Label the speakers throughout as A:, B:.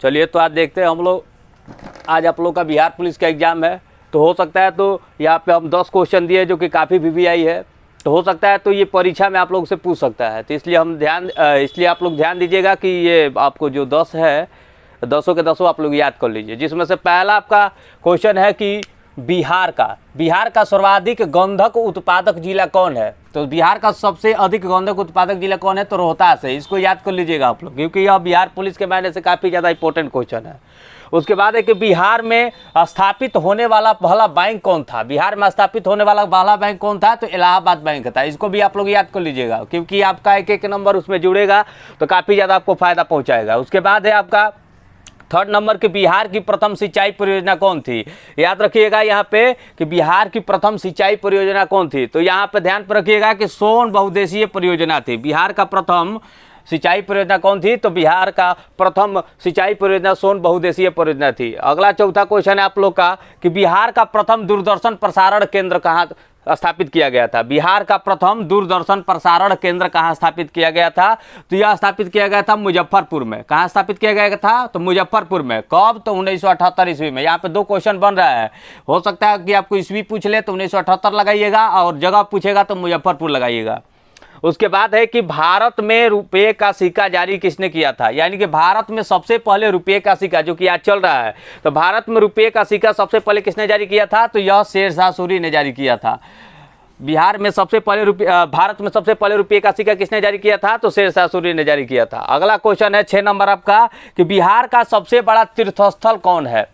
A: चलिए तो आज देखते हैं हम लोग, आज आप लोग का बिहार पुलिस का एग्ज़ाम है, तो हो सकता है तो यहाँ पे हम 10 क्वेश्चन दिए जो कि काफ़ी वीवीआई है, तो हो सकता है तो ये परीक्षा में आप लोग से पूछ सकता है। तो इसलिए इसलिए आप लोग ध्यान दीजिएगा कि ये आपको जो 10 है, 10 के 10 आप लोग याद कर लीजिए। जिसमें से पहला आपका क्वेश्चन है कि बिहार का सर्वाधिक गंधक उत्पादक जिला कौन है। तो बिहार का सबसे अधिक गंधक उत्पादक जिला कौन है, तो रोहतास है। इसको याद कर लीजिएगा आप लोग, क्योंकि यह बिहार पुलिस के मायने से काफ़ी ज़्यादा इंपॉर्टेंट क्वेश्चन है। उसके बाद है कि बिहार में स्थापित होने वाला पहला बैंक कौन था। बिहार में स्थापित होने वाला पहला बैंक कौन था, तो इलाहाबाद बैंक था। इसको भी आप लोग याद कर लीजिएगा, क्योंकि आपका एक एक नंबर उसमें जुड़ेगा तो काफ़ी ज़्यादा आपको फायदा पहुँचाएगा। उसके बाद है आपका 3rd नंबर की बिहार की प्रथम सिंचाई परियोजना कौन थी। याद रखिएगा यहाँ पे कि बिहार की प्रथम सिंचाई परियोजना कौन थी, तो यहाँ पे ध्यान पर रखिएगा कि सोन बहुउद्देशीय परियोजना थी। बिहार का प्रथम सिंचाई परियोजना कौन थी, तो बिहार का प्रथम सिंचाई परियोजना सोन बहुउद्देशीय परियोजना थी। अगला चौथा क्वेश्चन है आप लोग का कि बिहार का प्रथम दूरदर्शन प्रसारण केंद्र कहाँ स्थापित किया गया था। बिहार का प्रथम दूरदर्शन प्रसारण केंद्र कहाँ स्थापित किया गया था, तो यह स्थापित किया गया था मुजफ्फरपुर में। कहाँ स्थापित किया गया था, तो मुजफ्फरपुर में। कब, तो 1978 ईस्वी में। यहाँ पे 2 क्वेश्चन बन रहा है, हो सकता है कि आपको ईस्वी पूछ ले तो 1978 लगाइएगा, और जगह पूछेगा तो मुजफ्फरपुर लगाइएगा। उसके बाद है कि भारत में रुपये का सिक्का जारी किसने किया था। यानी कि भारत में सबसे पहले रुपये का सिक्का जो कि आज चल रहा है, तो भारत में रुपये का सिक्का सबसे पहले किसने जारी किया था, तो यह शेरशाह सूरी ने जारी किया था। बिहार में सबसे पहले भारत में सबसे पहले रुपये का सिक्का किसने जारी किया था, तो शेरशाह सूरी ने जारी किया था। अगला क्वेश्चन है 6 नंबर आपका कि बिहार का सबसे बड़ा तीर्थस्थल कौन है।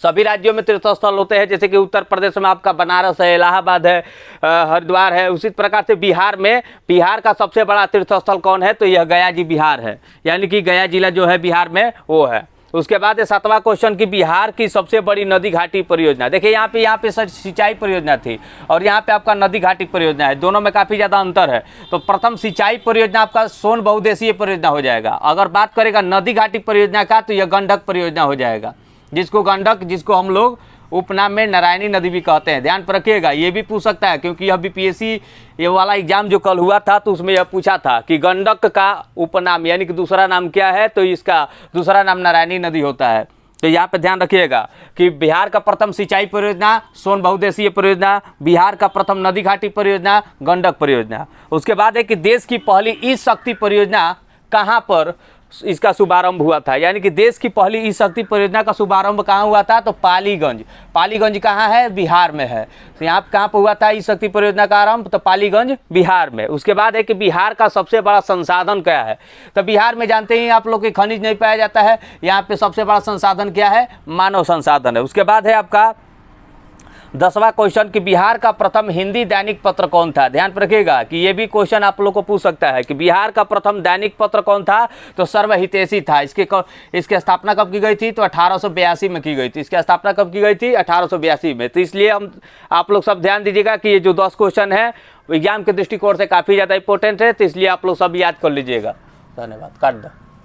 A: सभी राज्यों में तीर्थस्थल होते हैं, जैसे कि उत्तर प्रदेश में आपका बनारस है, इलाहाबाद है, हरिद्वार है। उसी प्रकार से बिहार का सबसे बड़ा तीर्थस्थल कौन है, तो यह गया जी बिहार है। यानी कि गया जिला जो है बिहार में वो है। उसके बाद 7वां क्वेश्चन की बिहार की सबसे बड़ी नदी घाटी परियोजना। देखिए यहाँ पे सिंचाई परियोजना थी और यहाँ पे आपका नदी घाटी परियोजना है, दोनों में काफ़ी ज़्यादा अंतर है। तो प्रथम सिंचाई परियोजना आपका सोन बहुउद्देशीय परियोजना हो जाएगा। अगर बात करेगा नदी घाटी परियोजना का, तो यह गंडक परियोजना हो जाएगा, जिसको हम लोग उपनाम में नारायणी नदी भी कहते हैं। ध्यान पर रखिएगा, ये भी पूछ सकता है, क्योंकि यह बीपीएससी ये वाला एग्जाम जो कल हुआ था तो उसमें यह पूछा था कि गंडक का उपनाम यानी कि दूसरा नाम क्या है, तो इसका दूसरा नाम नारायणी नदी होता है। तो यहाँ पे ध्यान रखिएगा कि बिहार का प्रथम सिंचाई परियोजना सोन बहुउद्देशीय परियोजना, बिहार का प्रथम नदी घाटी परियोजना गंडक परियोजना। उसके बाद है कि देश की पहली ई शक्ति परियोजना कहाँ पर इसका शुभारंभ हुआ था। यानी कि देश की पहली ई शक्ति परियोजना का शुभारंभ कहाँ हुआ था, तो पालीगंज कहाँ है, बिहार में है। तो यहाँ कहाँ पर हुआ था ई शक्ति परियोजना का आरंभ, तो पालीगंज बिहार में। उसके बाद है कि बिहार का सबसे बड़ा संसाधन क्या है। तो बिहार में जानते ही आप लोग के खनिज नहीं पाया जाता है, यहाँ पे सबसे बड़ा संसाधन क्या है, मानव संसाधन है। उसके बाद है आपका 10वां क्वेश्चन कि बिहार का प्रथम हिंदी दैनिक पत्र कौन था। ध्यान रखिएगा कि ये भी क्वेश्चन आप लोग को पूछ सकता है कि बिहार का प्रथम दैनिक पत्र कौन था, तो सर्वहितैषी था। इसकी स्थापना कब की गई थी, तो 1882 में की गई थी। इसकी स्थापना कब की गई थी, 1882 में। तो इसलिए आप लोग सब ध्यान दीजिएगा कि ये जो 10 क्वेश्चन है एग्जाम के दृष्टिकोण से काफ़ी ज़्यादा इंपॉर्टेंट है, तो इसलिए आप लोग सब याद कर लीजिएगा। धन्यवाद, काट दो।